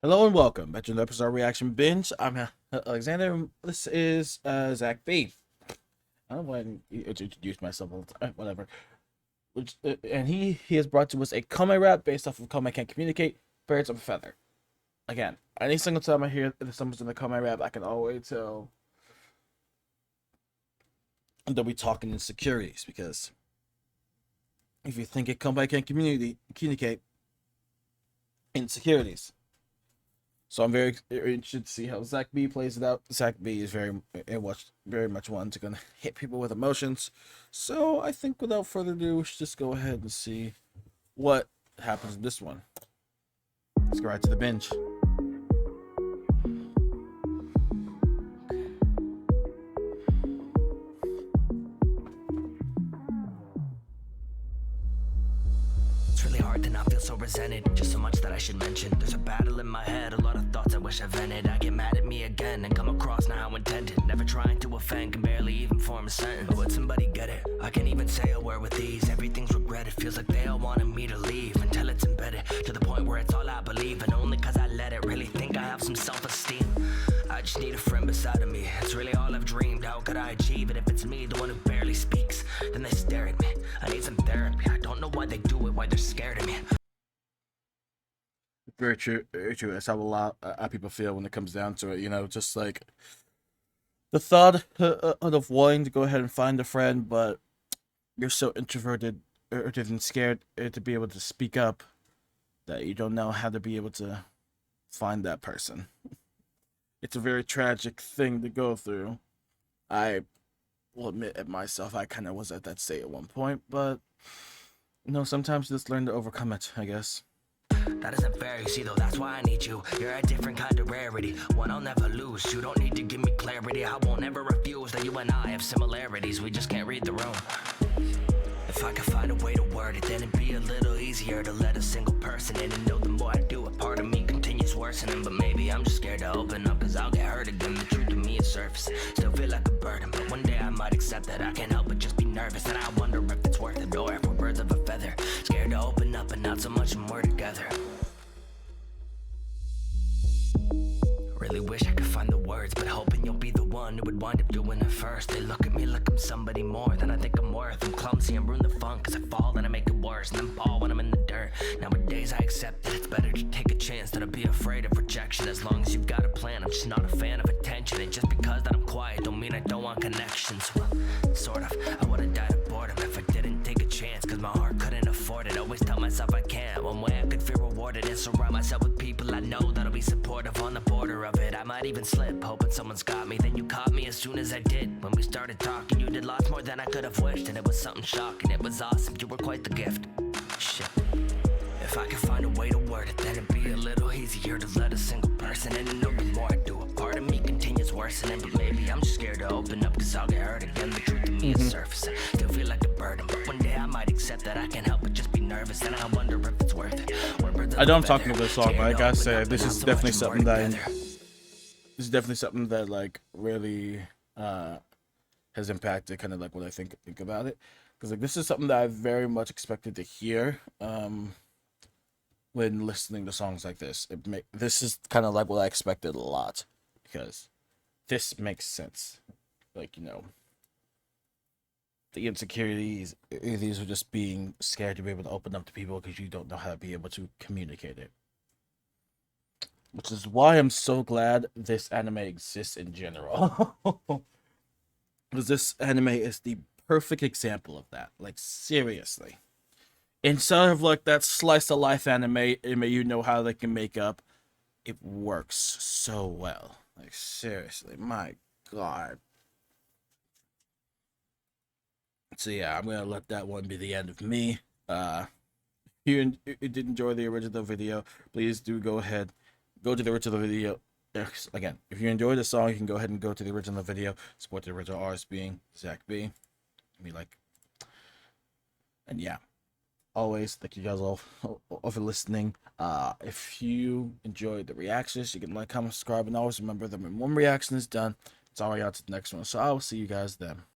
Hello and welcome back to another episode of Reaction Binge. I'm Alexander. And this is Zach B. I don't want to introduce myself all the time, whatever. And he has brought to us a Komi rap based off of Komi Can't Communicate, Birds of a Feather. Again, any single time I hear that someone's in the Komi rap, I can always tell they'll be talking insecurities, because if you think it Komi can't communicate insecurities. So I'm very interested to see how Zach B plays it out. Zach B is very much one to gonna hit people with emotions. So I think without further ado, we should just go ahead and see what happens in this one. Let's go right to the binge. It's really hard to not feel so resented. Just so much that I should mention. There's a battle in my head, a lot of thoughts I wish I vented. I get mad at me again and come across not how intended. Never trying to offend, can barely even form a sentence. But would somebody get it? I can't even say a word with ease. Everything's regretted, feels like they all wanted me to leave. Until it's embedded, to the point where it's all I believe. And only cause I let it, really think I have some self-esteem. I just need a friend beside of me. It's really all I've dreamed. How could I achieve it if it's me, the one who barely speaks? Then they stare at me. I need some therapy. I don't know why they do it, why they're scared of me. Very true, very true. That's how a lot of people feel when it comes down to it. You know, just like the thought of wanting to go ahead and find a friend, but you're so introverted and scared to be able to speak up that you don't know how to be able to find that person. It's a very tragic thing to go through. I will admit it myself, I kind of was at that state at one point, but you know, sometimes you just learn to overcome it, I guess. That isn't fair, you see though, that's why I need you. You're a different kind of rarity, one I'll never lose. You don't need to give me clarity, I won't ever refuse that you and I have similarities, we just can't read the room. If I could find a way to word it, then it'd be a little easier to let a single person in and know the more I do it, part of me continues worsening. But maybe I'm just scared to open up, cause I'll get hurt again. The truth to me is surface, still feel like a burden, but one day I might accept that I can't help but just be nervous. And I wonder if it's worth it, or if we're birds of a feather, scared to open up and not so much when we're together. Really wish I could find the words, but hoping you'll be the one who would wind up doing it first. They look at me like I'm somebody more than I think I'm worth. I'm clumsy and ruin the fun cause I fall and I make it worse, and then fall when I'm in the dirt. Nowadays I accept that it's better to take a chance than to be afraid of rejection. As long as you've got a plan, I'm just not a fan of attention. And just because that I'm quiet don't mean I don't want connections. Well, sort of, I would've died of boredom if I didn't take a chance, cause my heart couldn't afford it. Always tell myself I can't. One way I could feel rewarded is surround myself with people I know that'll be supportive on the border of it. I might even slip, hoping someone's got me. Then you caught me as soon as I did. When we started talking, you did lots more than I could have wished. And it was something shocking, it was awesome, you were quite the gift. Shit. If I could find a way to word it, then it'd be a little easier to let a single person in and know the more I do it, part of me continues worsening. But maybe I'm just scared to open up cause I'll get hurt again. The truth to me is surface, still feel like a burden, but one day I might accept that I can't help but just be nervous. And I wonder if it's worth it. I know I'm talking about this song, but I gotta say, this is definitely something that like really has impacted kind of like what I think about it, because like this is something that I very much expected to hear when listening to songs like this. This is kind of like what I expected a lot, because this makes sense. Like, you know, the insecurities, these are just being scared to be able to open up to people because you don't know how to be able to communicate it. Which is why I'm so glad this anime exists in general. Because this anime is the perfect example of that. Like, seriously. Instead of like that slice of life anime, you know how they can make up, it works so well. Like, seriously, my god. So yeah, I'm gonna let that one be the end of me. If you did enjoy the original video, please do go ahead, go to the original video. Again, if you enjoyed the song, you can go ahead and go to the original video, support the original artist being Zach B. And yeah, always thank you guys all for listening. If you enjoyed the reactions, you can like, comment, subscribe, and always remember that when one reaction is done, it's already on to the next one. So I will see you guys then.